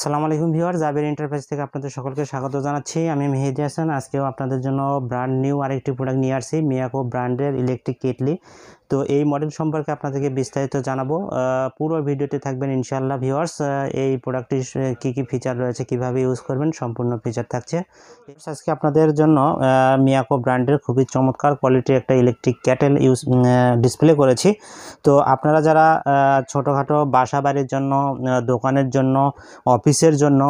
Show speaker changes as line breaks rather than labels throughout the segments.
আসসালামু আলাইকুম viewer, Jaber enterprise থেকে আপনাদের সকলকে স্বাগত জানাচ্ছি। আমি মেহেদি হাসান। আজকেও আপনাদের জন্য ব্র্যান্ড নিউ আরেকটি প্রোডাক্ট নিয়ে আসছি, মিয়াকো ব্র্যান্ডের ইলেকট্রিক কেটলি। তো এই মডেল সম্পর্কে আপনাদেরকে বিস্তারিত জানাবো। পুরো ভিডিওতে থাকবেন ইনশাআল্লাহ ভিউয়ার্স। এই প্রোডাক্টটির কী ফিচার রয়েছে, কিভাবে ইউজ করবেন, সম্পূর্ণ ফিচার থাকছে। আজকে আপনাদের জন্য মিয়াকো ব্র্যান্ডের খুবই চমৎকার কোয়ালিটির একটা ইলেকট্রিক ক্যাটেল ডিসপ্লে করেছি। তো আপনারা যারা ছোটোখাটো বাসা বাড়ির জন্য, দোকানের জন্য, অফিসের জন্য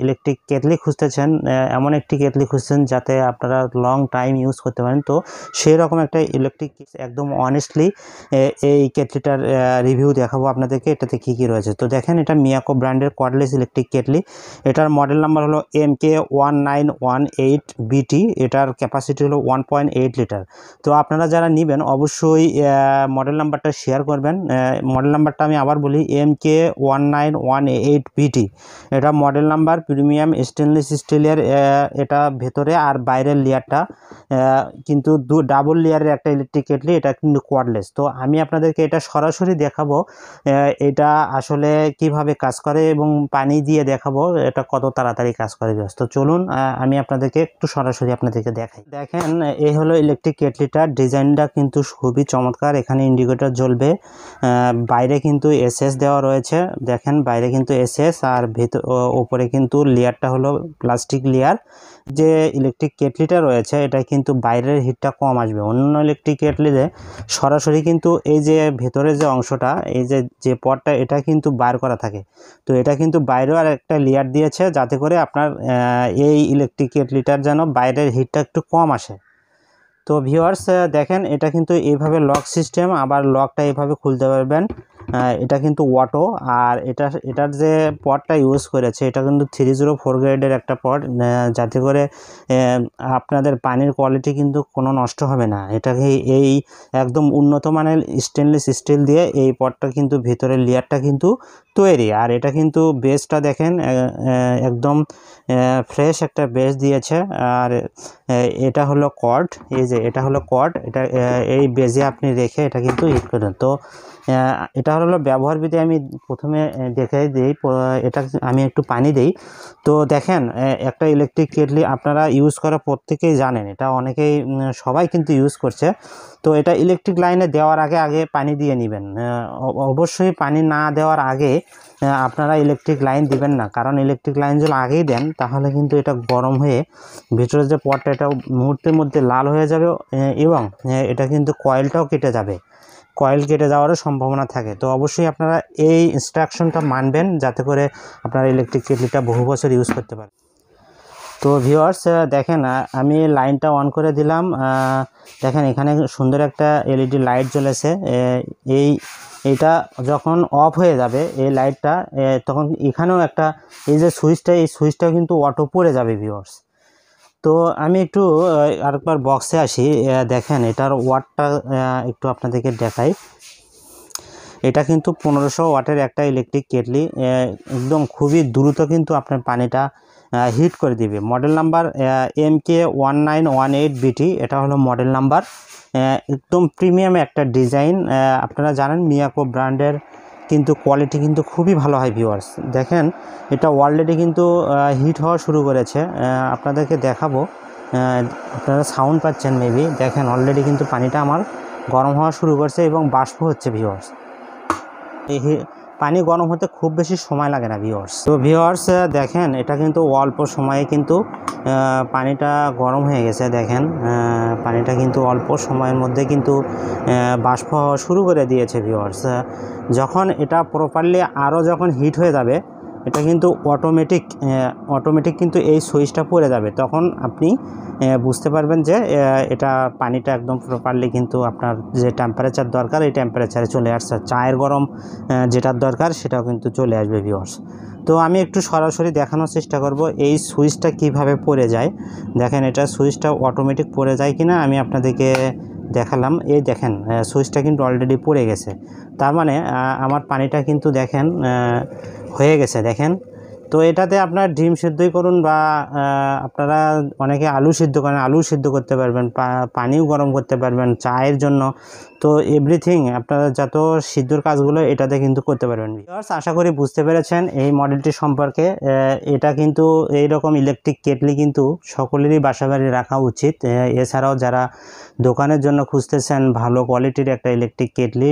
ইলেকট্রিক কেটলি খুঁজতেছেন, এমন একটি কেটলি খুঁজছেন যাতে আপনারা লং টাইম ইউজ করতে পারেন, তো সেই রকম একটা ইলেকট্রিক একদম অনেস্টলি এই কেটলিটার রিভিউ দেখাবো আপনাদেরকে। এটাতে কী কী রয়েছে। তো দেখেন, এটা মিয়াকো ব্র্যান্ডের কর্ডলেস ইলেকট্রিক কেটলি। এটার মডেল নাম্বার হলো MK1918BT। এটার ক্যাপাসিটি হলো 1.8 লিটার। তো আপনারা যারা নেবেন অবশ্যই মডেল নাম্বারটা শেয়ার করবেন। মডেল নাম্বারটা আমি আবার বলি, MK1918BT। এটা মডেল নাম্বার, প্রিমিয়াম স্টেনলেস স্টিলের এটা ভেতরে আর বাইরের লেয়ারটা কিন্তু ডাবল লেয়ারের একটা ইলেকট্রিক কেটলি। এটা কিন্তু কোয়ার্ডলেস। তো আমি আপনাদেরকে এটা সরাসরি দেখাবো, এটা আসলে কিভাবে কাজ করে এবং পানি দিয়ে দেখাবো এটা কত তাড়াতাড়ি কাজ করে। তো চলুন আমি আপনাদেরকে একটু সরাসরি আপনাদেরকে দেখাই। দেখেন, এই হলো ইলেকট্রিক কেটলিটার ডিজাইনটা কিন্তু খুবই চমৎকার। এখানে ইন্ডিকেটর জ্বলবে, বাইরে কিন্তু এসএস দেওয়া রয়েছে। দেখেন, বাইরে কিন্তু এসএস, আর ওপরে কিন্তু লেয়ারটা হলো প্লাস্টিক লেয়ার। যে ইলেকট্রিক কেটলিটা রয়েছে এটা কিন্তু বাইরের হিটটা কম আসবে। অন্য ইলেকট্রিক কেটলিতে সরাসরি কিন্তু এই যে ভেতরে যে অংশটা, এই যে পটটা, এটা কিন্তু বার করা থাকে। তো এটা কিন্তু বাইরেও আর একটা লেয়ার দিয়েছে যাতে করে আপনার এই ইলেকট্রিক কেটলিটার যেন বাইরের হিটটা একটু কম আসে। তো ভিউয়ার্স দেখেন, এটা কিন্তু এইভাবে লক সিস্টেম, আবার লকটা এইভাবে খুলতে পারবেন। এটা কিন্তু অটো। আর এটার যে পটটা ইউজ করেছে এটা কিন্তু 304 গ্রেডের একটা পট, যাতে করে আপনাদের পানির কোয়ালিটি কিন্তু কোনো নষ্ট হবে না। এটাকে এই একদম উন্নত মানের স্টেনলেস স্টিল দিয়ে এই পটটা কিন্তু ভেতরের লেয়ারটা কিন্তু তৈরি। আর এটা কিন্তু বেসটা দেখেন, একদম ফ্রেশ একটা বেস দিয়েছে। আর এটা হলো কর্ড, এই যে এটা হলো কর্ড। এটা এই বেজে আপনি রেখে এটা কিন্তু হিট করেন। তো এটা হলো ব্যবহার বিধি। আমি প্রথমে দেখে দিই, এটা আমি একটু পানি দিই। তো দেখেন, একটা ইলেকট্রিক কেটলি আপনারা ইউজ করা প্রত্যেকেই জানেন, এটা অনেকেই সবাই কিন্তু ইউজ করছে। তো এটা ইলেকট্রিক লাইনে দেওয়ার আগে পানি দিয়ে নেবেন। অবশ্যই পানি না দেওয়ার আগে আপনারা ইলেকট্রিক লাইন দিবেন না, কারণ ইলেকট্রিক লাইন যদি আগেই দেন তাহলে কিন্তু এটা গরম হয়ে ভিতরে যে পটটা এটা মুহূর্তের মধ্যে লাল হয়ে যাবে, এবং এটা কিন্তু কয়েলটাও কেটে যাবে, কয়েল কেটে যাওয়ারও সম্ভাবনা থাকে। তো অবশ্যই আপনারা এই ইনস্ট্রাকশনটা মানবেন যাতে করে আপনারা ইলেকট্রিক কেটলিটা বহু বছর ইউজ করতে পারেন। তো ভিউয়ার্স দেখেন, আমি লাইনটা অন করে দিলাম। দেখেন, এখানে সুন্দর একটা এলইডি লাইট জ্বলেছে। এইটা যখন অফ হয়ে যাবে এই লাইটটা, তখন এখানেও একটা এই যে সুইচটা, এই সুইচটাও কিন্তু অটো পড়ে যাবে ভিউয়ার্স। তো আমি একটু আরেকবার বক্সে আসি। দেখেন, এটার ওয়াটটা একটু আপনাদেরকে দেখাই। এটা কিন্তু 1500 ওয়াটের একটা ইলেকট্রিক কেটলি। একদম খুবই দ্রুত কিন্তু আপনার পানিটা হিট করে দিবে। মডেল নাম্বার MK1918BT, এটা হলো মডেল নাম্বার। একদম প্রিমিয়াম একটা ডিজাইন। আপনারা জানেন মিয়াকো ব্র্যান্ডের কিন্তু কোয়ালিটি কিন্তু খুবই ভালো হয় ভিউয়ার্স। দেখেন, এটা অলরেডি কিন্তু হিট হওয়া শুরু করেছে। আপনাদেরকে দেখাবো, আপনারা সাউন্ড পাচ্ছেন মেবি। দেখেন, অলরেডি কিন্তু পানিটা আমার গরম হওয়া শুরু করছে এবং বাষ্প হচ্ছে ভিউয়ার্স। পানি গরম হতে খুব বেশি সময় লাগে না ভিউয়ার্স। তো ভিউয়ার্স দেখেন, এটা কিন্তু অল্প সময়ে কিন্তু পানিটা গরম হয়ে গেছে। দেখেন, পানিটা কিন্তু অল্প সময়ের মধ্যে কিন্তু বাষ্প হওয়া শুরু করে দিয়েছে ভিউয়ার্স। যখন এটা প্রপারলি আরও যখন হিট হয়ে যাবে, এটা কিন্তু অটোমেটিক কিন্তু এই সুইচটা পড়ে যাবে। তখন আপনি বুঝতে পারবেন যে এটা পানিটা একদম প্রপারলি কিন্তু আপনার যে টেম্পারেচার দরকার এই টেম্পারেচারে চলে আসছে। চায়ের গরম যেটার দরকার সেটাও কিন্তু চলে আসবে ভিউয়ার্স। তো আমি একটু সরাসরি দেখানোর চেষ্টা করব এই সুইচটা কিভাবে পড়ে যায়। দেখেন, এটা সুইচটা অটোমেটিক পড়ে যায় কিনা আমি আপনাদেরকে দেখালাম। এই দেখেন, সুইচটা কিন্তু অলরেডি পড়ে গেছে। তার মানে আমার পানিটা কিন্তু দেখেন হয়ে গেছে। দেখেন, তো এটাতে আপনার ডিম সিদ্ধই করুন বা আপনারা অনেকে আলু সিদ্ধ করেন, আলু সিদ্ধ করতে পারবেন, পানিও গরম করতে পারবেন চায়ের জন্য। তো এভরিথিং আপনারা যত সিদ্ধর কাজগুলো এটাতে কিন্তু করতে পারবেন। ভিউয়ার্স, আশা করি বুঝতে পেরেছেন এই মডেলটি সম্পর্কে। এটা কিন্তু এইরকম ইলেকট্রিক কেটলি কিন্তু সকলেরই বাসাবাড়ি রাখা উচিত। এছাড়াও যারা দোকানের জন্য খুঁজতেছেন ভালো কোয়ালিটির একটা ইলেকট্রিক কেটলি,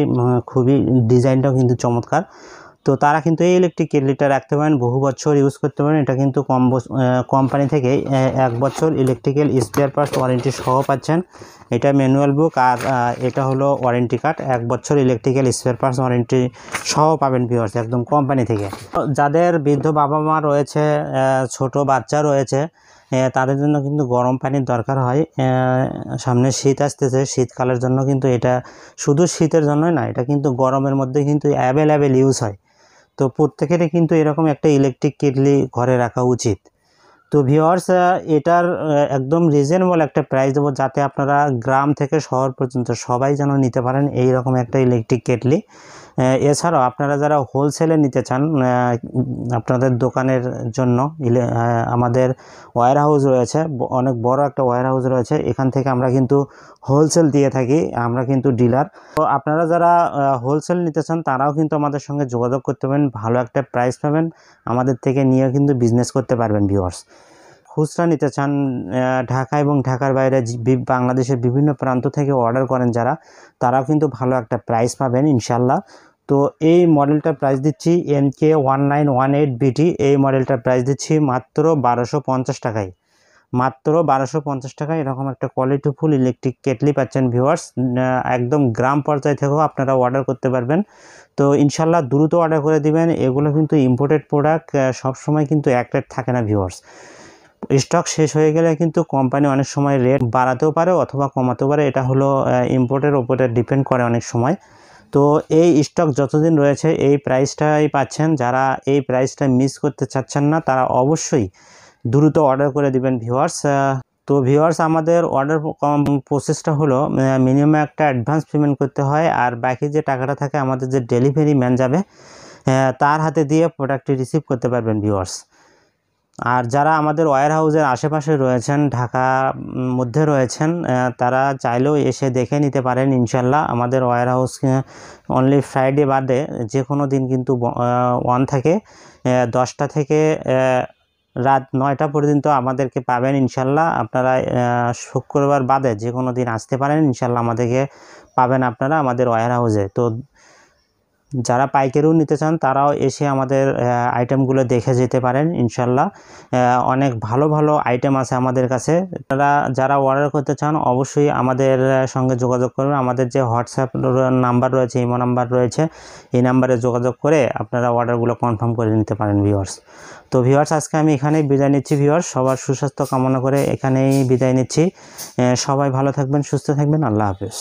খুবই ডিজাইনটাও কিন্তু চমৎকার, তো তারা কিন্তু এই ইলেকট্রিক কেটলিটা রাখতে পারেন, বহু বছর ইউজ করতে পারেন। এটা কিন্তু কোম্পানি থেকে 1 বছর ইলেকট্রিক্যাল স্পেয়ার পার্টস ওয়ারেন্টি সহ পাচ্ছেন। এটা ম্যানুয়াল বুক, আর এটা হলো ওয়ারেন্টি কার্ড, 1 বছর ইলেকট্রিক্যাল স্পেয়ার পার্টস ওয়ারেন্টি সহ পাবেন ভিউয়ার্স একদম কোম্পানি থেকে। যাদের বৃদ্ধ বাবা মা রয়েছে, ছোট বাচ্চা রয়েছে, তাদের জন্য কিন্তু গরম পানির দরকার হয়। সামনে শীত আসতেছে, শীতকালের জন্য কিন্তু এটা শুধু শীতের জন্যই না, এটা কিন্তু গরমের মধ্যে কিন্তু অ্যাভেলেবেল ইউজ হয়। তো প্রত্যেকেরই কিন্তু এরকম একটা ইলেকট্রিক কেটলি ঘরে রাখা উচিত। তো ভিউয়ার্স, এটার একদম রিজনেবল একটা প্রাইস দেবো, যাতে আপনারা গ্রাম থেকে শহর পর্যন্ত সবাই যেন নিতে পারেন এই রকম একটা ইলেকট্রিক কেটলি। এছাড়াও আপনারা যারা হোলসেলে নিতে চান আপনাদের দোকানের জন্য, আমাদের ওয়্যার হাউস রয়েছে, অনেক বড় একটা ওয়্যার হাউস রয়েছে, এখান থেকে আমরা কিন্তু হোলসেল দিয়ে থাকি, আমরা কিন্তু ডিলার। তো আপনারা যারা হোলসেল নিতে চান তারাও কিন্তু আমাদের সঙ্গে যোগাযোগ করতে পারেন, ভালো একটা প্রাইস পাবেন, আমাদের থেকে নিয়েও কিন্তু বিজনেস করতে পারবেন ভিউয়ার্স। খুচরা নিতে চান, ঢাকা এবং ঢাকার বাইরে বাংলাদেশের বিভিন্ন প্রান্ত থেকে অর্ডার করেন যারা, তারাও কিন্তু ভালো একটা প্রাইস পাবেন ইনশাল্লাহ। তো এই মডেলটার প্রাইস দিচ্ছি MK1918BT, এই মডেলটার প্রাইস দিচ্ছি মাত্র 1250 টাকায়, মাত্র 1250 টাকায় এরকম একটা কোয়ালিটিফুল ইলেকট্রিক কেটলি পাচ্ছেন ভিউয়ার্স। একদম গ্রাম পর্যায় থেকেও আপনারা অর্ডার করতে পারবেন। তো ইনশাল্লাহ দ্রুত অর্ডার করে দিবেন। এগুলো কিন্তু ইম্পোর্টেড প্রোডাক্ট, সবসময় কিন্তু এক রেট থাকে না ভিউয়ার্স। স্টক শেষ হয়ে গেলে কিন্তু কোম্পানি অনেক সময় রেট বাড়াতেও পারে অথবা কমাতেও পারে, এটা হলো ইম্পোর্টের ওপরে ডিপেন্ড করে অনেক সময়। তো এই স্টক যতদিন রয়েছে এই প্রাইসটাই পাচ্ছেন। যারা এই প্রাইসটা মিস করতে চাচ্ছেন না তারা অবশ্যই দ্রুত অর্ডার করে দিবেন ভিউয়ার্স। তো ভিউয়ার্স, আমাদের অর্ডার প্রসেসটা হলো মিনিমাম একটা অ্যাডভান্স পেমেন্ট করতে হয়, আর বাকি যে টাকাটা থাকে আমাদের যে ডেলিভারি ম্যান যাবে তার হাতে দিয়ে প্রোডাক্টটি রিসিভ করতে পারবেন ভিউয়ার্স। আর যারা আমাদের ওয়্যার হাউসের আশেপাশে রয়েছেন, ঢাকা মধ্যে রয়েছেন, তারা চাইলেও এসে দেখে নিতে পারেন ইনশাল্লাহ। আমাদের ওয়্যার হাউস অনলি ফ্রাইডে বাদে যে কোনো দিন কিন্তু অন থাকে, 10টা থেকে রাত 9টা পর্যন্ত আমাদেরকে পাবেন ইনশাল্লাহ। আপনারা শুক্রবার বাদে যে কোনো দিন আসতে পারেন ইনশাল্লাহ, আমাদেরকে পাবেন আপনারা আমাদের ওয়্যার হাউসে। তো যারা পাইকারিও নিতে চান তারাও এসে আমাদের আইটেমগুলো দেখে যেতে পারেন ইনশাল্লাহ। অনেক ভালো ভালো আইটেম আছে আমাদের কাছে। আপনারা যারা অর্ডার করতে চান অবশ্যই আমাদের সঙ্গে যোগাযোগ করবেন। আমাদের যে হোয়াটসঅ্যাপ নাম্বার রয়েছে, ইমো নাম্বার রয়েছে, এই নাম্বারে যোগাযোগ করে আপনারা অর্ডারগুলো কনফার্ম করে নিতে পারেন ভিউয়ার্স। তো ভিউয়ার্স, আজকে আমি এখানেই বিদায় নিচ্ছি ভিউয়ার্স। সবার সুস্বাস্থ্য কামনা করে এখানেই বিদায় নিচ্ছি। সবাই ভালো থাকবেন, সুস্থ থাকবেন। আল্লাহ হাফেজ।